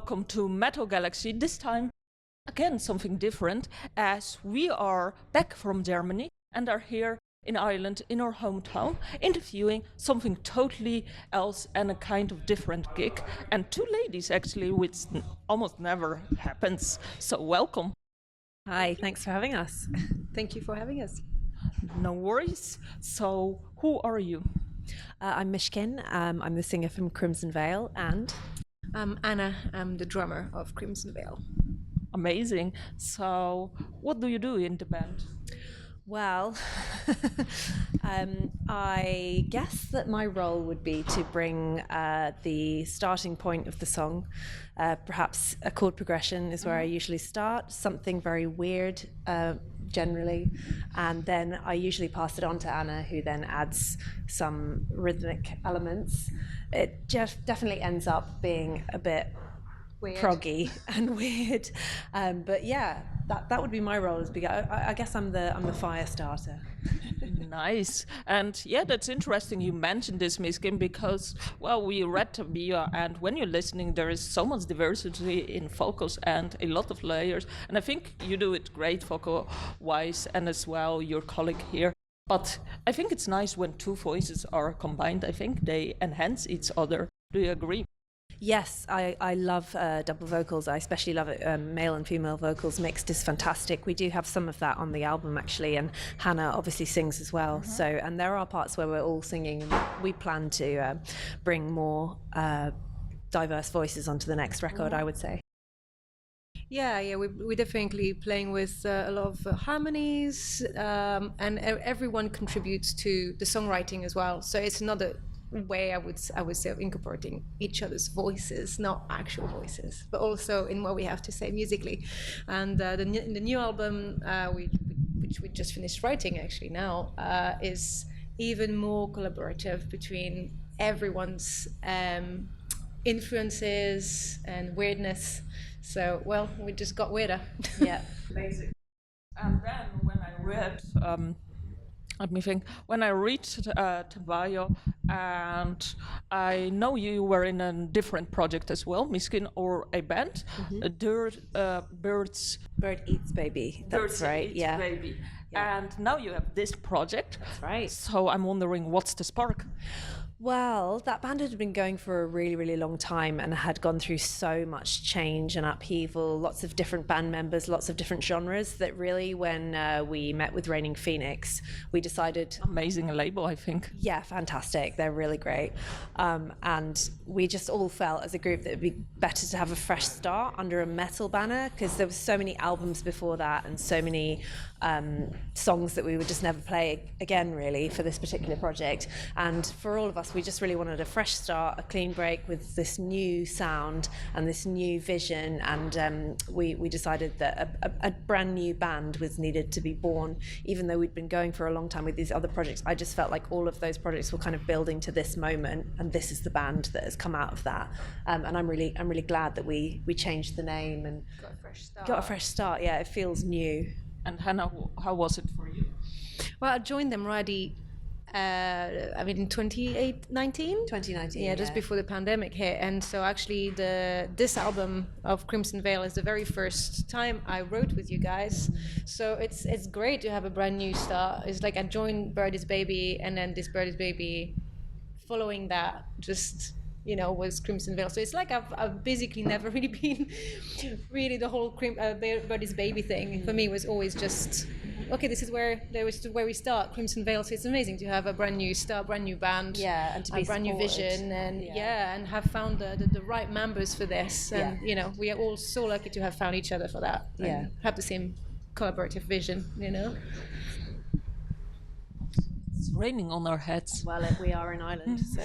welcome to Metal Galaxy. This time, again, something different, as we are back from Germany and are here in Ireland, in our hometown, interviewing something totally else and a kind of different gig. And two ladies, actually, which almost never happens. So welcome. Hi, thanks for having us. Thank you for having us. No worries. So, who are you? I'm Mishkin. I'm the singer from Crimson Veil, and I'm Anna. I'm the drummer of Crimson Veil. Amazing. So, what do you do in the band? well, I guess that my role would be to bring the starting point of the song. Perhaps a chord progression is where I usually start, something very weird generally, and then I usually pass it on to Anna, who then adds some rhythmic elements. It just definitely ends up being a bit weird, proggy and weird, but yeah, that would be my role as I guess I'm the fire starter. Nice. And yeah, that's interesting you mentioned this, Miskin, because, well, we read the bio, and when you're listening, there is so much diversity in vocals and a lot of layers. And I think you do it great vocal-wise, and as well your colleague here. But I think it's nice when two voices are combined. I think they enhance each other. Do you agree? Yes, I love double vocals. I especially love it. Male and female vocals mixed is fantastic. We do have some of that on the album, actually, and Hannah obviously sings as well. So, and there are parts where we're all singing, and we plan to bring more diverse voices onto the next record, I would say. Yeah, we're definitely playing with a lot of harmonies, and everyone contributes to the songwriting as well. So it's another way I would say of incorporating each other's voices, not actual voices, but also in what we have to say musically. And the new album, which we just finished writing actually now, is even more collaborative between everyone's influences and weirdness. So, well, we just got weirder. Yeah, basic. And then when I read, let me think. When I read the bio, and I know you were in a different project as well, Miskin, or a band, Bird Eats Baby. That's right. Eats Baby. Yeah. And now you have this project. That's right. So I'm wondering, what's the spark? Well, that band had been going for a really, really long time and had gone through so much change and upheaval, lots of different band members, lots of different genres, that really when we met with Reigning Phoenix, we decided... Amazing label, I think. Yeah, fantastic. They're really great. And we just all felt as a group that it would be better to have a fresh start under a metal banner, because there were so many albums before that and so many songs that we would just never play again, really, for this particular project. And for all of us, we just really wanted a fresh start, a clean break with this new sound and this new vision, and we decided that a brand new band was needed to be born. Even though we'd been going for a long time with these other projects, I just felt like all of those projects were kind of building to this moment, and this is the band that has come out of that. And I'm really glad that we changed the name and got a fresh start. Yeah, it feels new. And Hannah, how was it for you? Well, I joined them already. In 2019, yeah, just before the pandemic hit. And so actually this album of Crimson Veil is the very first time I wrote with you guys, so it's great to have a brand new start. It's like I joined Bird Is Baby, and then this Bird Is Baby following that just was Crimson Veil. So it's like I've basically never really been really the whole Bird Is Baby thing. For me, was always just, okay, this is where we start, Crimson Veil. So it's amazing to have a brand new start, brand new band, and to be a brand new vision, and and have found the right members for this. And we are all so lucky to have found each other for that. And have the same collaborative vision. It's raining on our heads. Well, we are in Ireland, so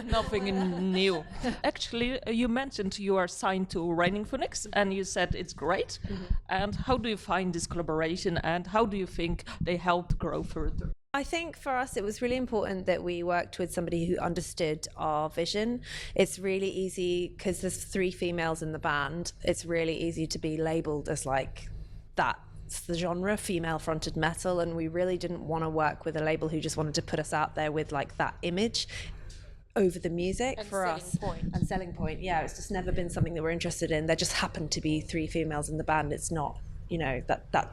Nothing new. Actually, you mentioned you are signed to Reigning Phoenix, and you said it's great. And how do you find this collaboration, and how do you think they helped grow further? I think for us it was really important that we worked with somebody who understood our vision. It's really easy, because there's 3 females in the band, it's really easy to be labelled as like that. It's the genre, female-fronted metal, and we really didn't want to work with a label who just wanted to put us out there with like that image. over the music And for selling us. point. And selling point. Yeah, it's just never been something that we're interested in. There just happened to be 3 females in the band. It's not, you know, that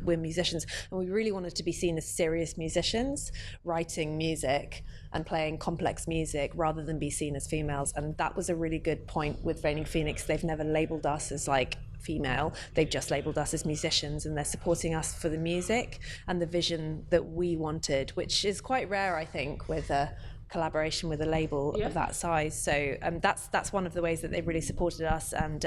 we're musicians, and we really wanted to be seen as serious musicians writing music and playing complex music rather than be seen as females. And that was a really good point with Reigning Phoenix. They've never labeled us as like female, they've just labeled us as musicians, and they're supporting us for the music and the vision that we wanted, which is quite rare, I think, with a collaboration with a label of that size. So that's one of the ways that they've really supported us, and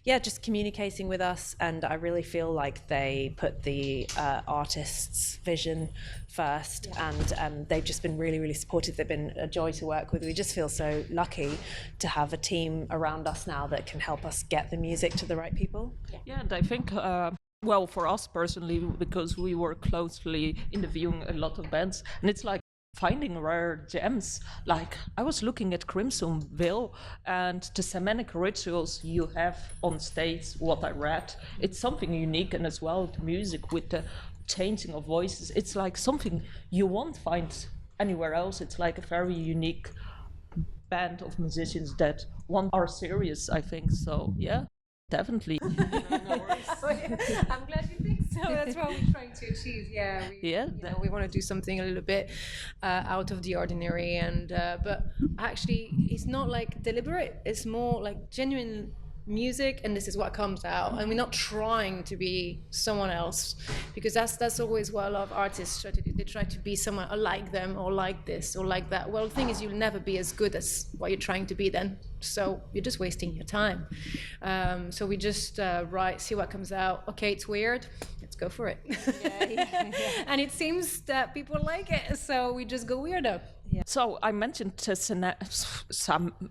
just communicating with us. And I really feel like they put the artist's vision first, and they've just been really, really supportive. They've been a joy to work with. We just feel so lucky to have a team around us now that can help us get the music to the right people. Yeah, and I think well, for us personally, because we were closely interviewing a lot of bands, and it's like finding rare gems. Like, I was looking at Crimson Veil and the shamanic rituals you have on stage, what I read. It's something unique, and as well the music with the changing of voices. It's like something you won't find anywhere else. It's like a very unique band of musicians that are serious, I think. So yeah, definitely. I'm glad you think so. That's what we're trying to achieve. Yeah. We want to do something a little bit out of the ordinary, and but actually, it's not like deliberate. It's more like genuine music, and this is what comes out. And we're not trying to be someone else, because that's always what a lot of artists try to do. They try to be someone like them, or like this, or like that. Well, the thing is, you'll never be as good as what you're trying to be then. So you're just wasting your time. So we just write, see what comes out. Okay, it's weird. Let's go for it. And it seems that people like it, so we just go weirdo. Yeah. So I mentioned some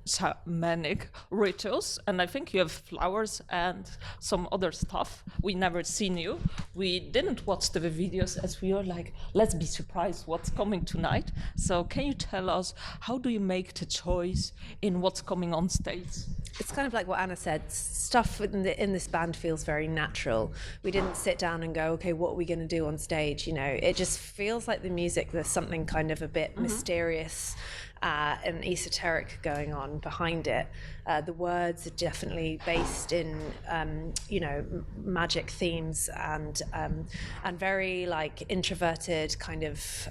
shamanic rituals, and I think you have flowers and some other stuff. We never seen you. We didn't watch the videos, as we were like, let's be surprised what's coming tonight. So can you tell us, how do you make the choice in what's coming on stage? It's kind of like what Anna said. Stuff in this band feels very natural. We didn't sit down and go, okay, what are we going to do on stage? You know, it just feels like the music, there's something kind of a bit mysterious and esoteric going on behind it. The words are definitely based in, magic themes and very like introverted kind of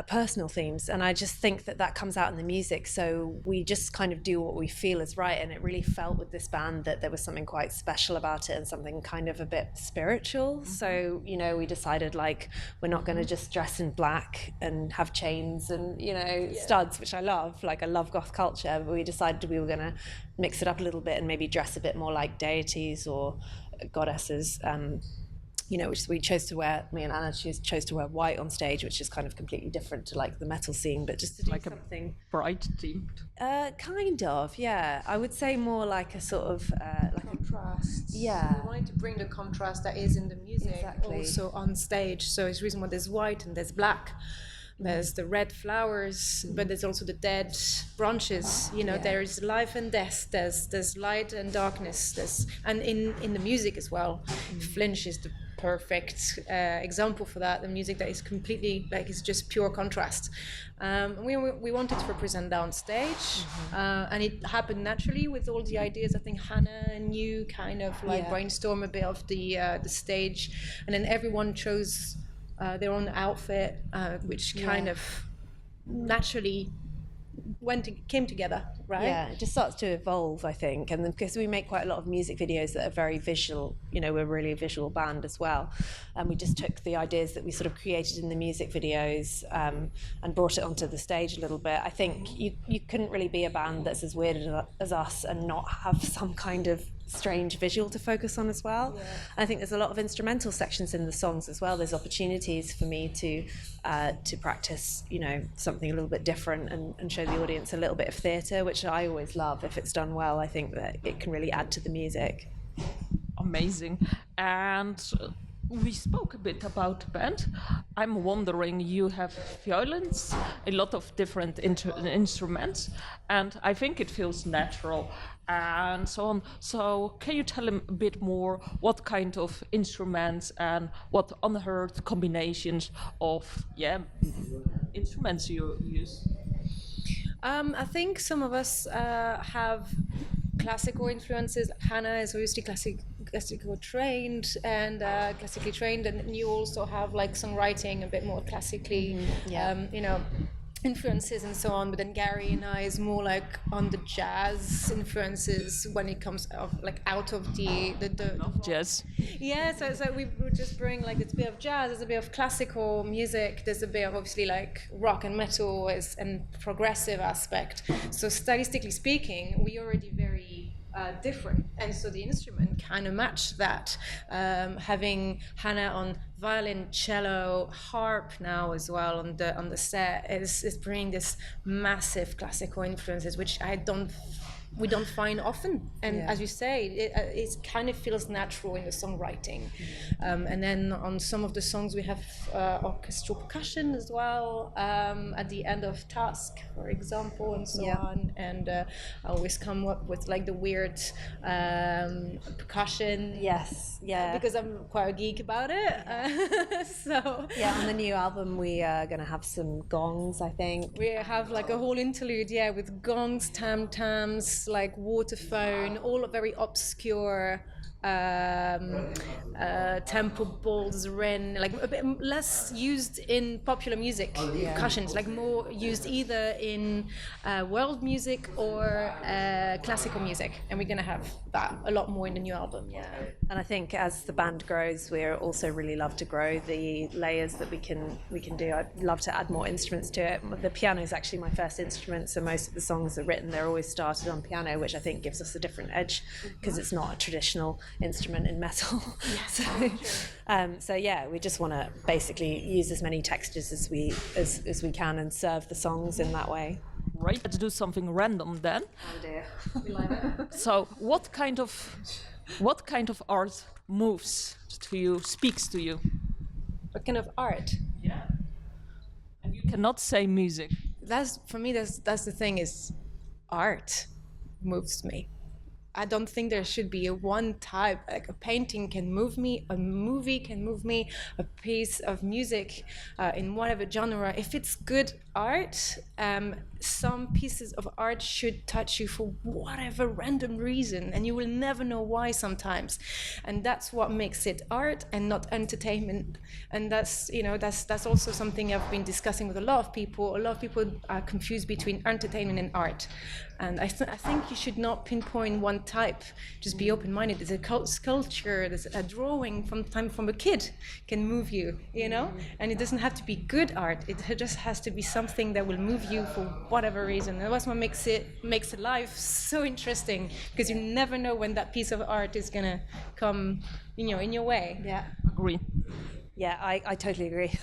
personal themes, and I just think that comes out in the music. So we just kind of do what we feel is right, and it really felt with this band that there was something quite special about it and something kind of a bit spiritual. So we decided like we're not going to just dress in black and have chains and studs, which I love. Like, I love goth culture, but we decided we were going to mix it up a little bit and maybe dress a bit more like deities or goddesses. Which we chose to wear, me and Anna chose to wear white on stage, which is kind of completely different to like the metal scene, but just to do like something bright themed. Kind of, yeah. I would say more like a sort of like contrast. Yeah. We wanted to bring the contrast that is in the music also on stage. So it's the reason why there's white and there's black. There's the red flowers, but there's also the dead branches. There is life and death. There's light and darkness. And in the music as well, Flinch is the perfect example for that. The music that is completely like, it's just pure contrast. We wanted to represent that on stage, and it happened naturally with all the ideas. I think Hannah and you kind of like brainstorm a bit of the stage, and then everyone chose their own outfit, which kind of naturally came together, right? Yeah, it just starts to evolve, I think. And then, because we make quite a lot of music videos that are very visual, we're really a visual band as well. And we just took the ideas that we sort of created in the music videos and brought it onto the stage a little bit. I think you couldn't really be a band that's as weird as us and not have some kind of strange visual to focus on as well. Yeah. And I think there's a lot of instrumental sections in the songs as well. There's opportunities for me to practice, something a little bit different and show the audience a little bit of theatre, which I always love. If it's done well, I think that it can really add to the music. Amazing. And we spoke a bit about the band. I'm wondering, you have violins, a lot of different instruments, and I think it feels natural and so on. So can you tell him a bit more what kind of instruments and what unheard combinations of instruments you use? I think some of us have classical influences. Hannah is obviously classically trained, and you also have like songwriting a bit more classically, influences and so on. But then Gary and I is more like on the jazz influences when it comes out of the jazz. Yeah, so we just bring like it's a bit of jazz, there's a bit of classical music, there's a bit of obviously like rock and metal and progressive aspect. So stylistically speaking, we already very different, and so the instrument kind of matched that. Having Hannah on violin, cello, harp now as well on the set is bringing this massive classical influences, which we don't find often, and as you say, it kind of feels natural in the songwriting. And then on some of the songs we have orchestral percussion as well, at the end of Task, for example, and so on. And I always come up with like the weird percussion. Yes, yeah. Because I'm quite a geek about it. So yeah, on the new album we are going to have some gongs, I think. We have like a whole interlude, with gongs, tam-tams, like waterphone, all very obscure tempo balls, like a bit less used in popular music percussions, like more used either in world music or classical music, and we're going to have that a lot more in the new album. And I think as the band grows, we also really love to grow the layers that we can do. I'd love to add more instruments to it. The piano is actually my first instrument, so most of the songs are written, they're always started on piano, which I think gives us a different edge because it's not a traditional instrument in metal. So we just want to basically use as many textures as we can and serve the songs in that way. Right, let's do something random then. Oh dear. We like it. So what kind of art moves to you, speaks to you? What kind of art? Yeah. And you cannot say music. That's for me, that's the thing, is art moves me. I don't think there should be a one type, like a painting can move me, a movie can move me, a piece of music in whatever genre. If it's good art, some pieces of art should touch you for whatever random reason, and you will never know why sometimes. And that's what makes it art and not entertainment. And that's also something I've been discussing with a lot of people. A lot of people are confused between entertainment and art. And I think you should not pinpoint one type. Just be open-minded. There's a sculpture, there's a drawing from a kid can move you, And it doesn't have to be good art. It just has to be something that will move you for whatever reason. And that's what makes life so interesting, because you never know when that piece of art is gonna come, in your way. Yeah. Agree. Yeah, I totally agree.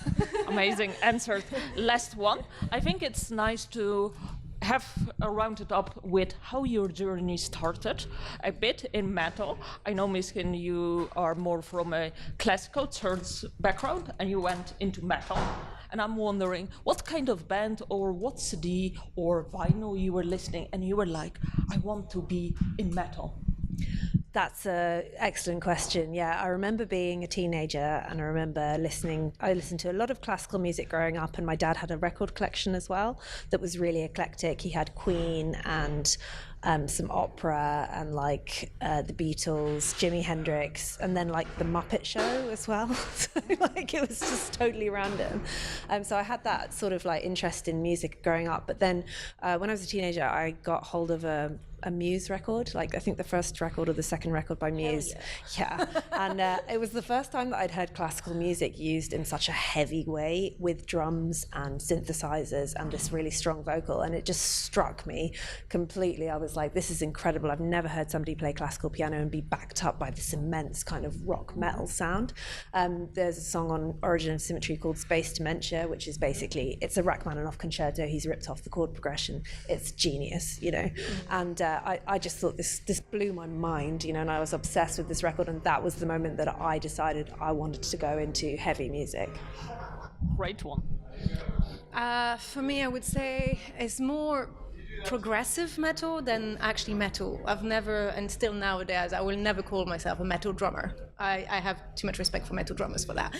Amazing answer. Last one. I think it's nice to have rounded up with how your journey started, a bit in metal. I know, Miskin, you are more from a classical church background and you went into metal. And I'm wondering what kind of band or what CD or vinyl you were listening and you were like, I want to be in metal. That's an excellent question. Yeah, I remember being a teenager and I remember I listened to a lot of classical music growing up, and my dad had a record collection as well that was really eclectic. He had Queen and some opera and the Beatles, Jimi Hendrix, and then the Muppet Show as well. So it was just totally random. So I had that sort of interest in music growing up. But then when I was a teenager, I got hold of a MAIr record, I think the first record or the second record by MAIr. Yeah. And it was the first time that I'd heard classical music used in such a heavy way with drums and synthesizers and this really strong vocal, and it just struck me completely. I was like, this is incredible. I've never heard somebody play classical piano and be backed up by this immense kind of rock metal sound. There's a song on Origin of Symmetry called Space Dementia, which is basically, it's a Rachmaninoff concerto. He's ripped off the chord progression. It's genius, And I just thought this blew my mind, and I was obsessed with this record, and that was the moment that I decided I wanted to go into heavy music. Great one. For me, I would say it's more progressive metal than actually metal. I've never, and still nowadays, I will never call myself a metal drummer. I have too much respect for metal drummers for that.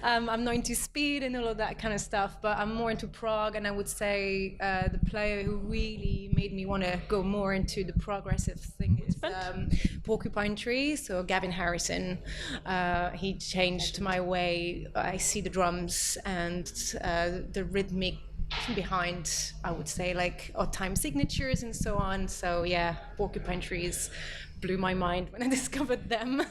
I'm not into speed and all of that kind of stuff, but I'm more into prog, and I would say the player who really made me want to go more into the progressive thing is Porcupine Tree, so Gavin Harrison. He changed my way I see the drums and the rhythmic behind, I would say, like odd time signatures and so on. So yeah, Porcupine Trees blew my mind when I discovered them.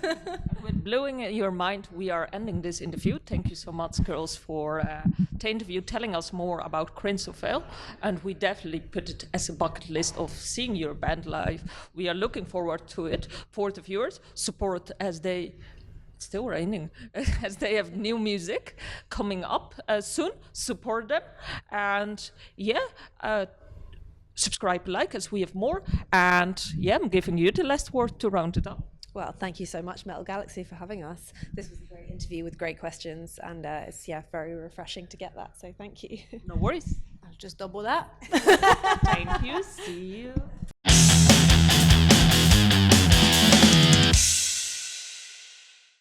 With blowing your mind, we are ending this interview. Thank you so much, girls, for the interview, telling us more about Crimson Veil. And we definitely put it as a bucket list of seeing your band live. We are looking forward to it. For the viewers, support as they... It's still raining, as they have new music coming up soon. Support them. And subscribe, like, as we have more. And I'm giving you the last word to round it up. Well, thank you so much, Metal Galaxy, for having us. This was a great interview with great questions, and it's very refreshing to get that. So thank you. No worries. I'll just double that. Thank you. See you.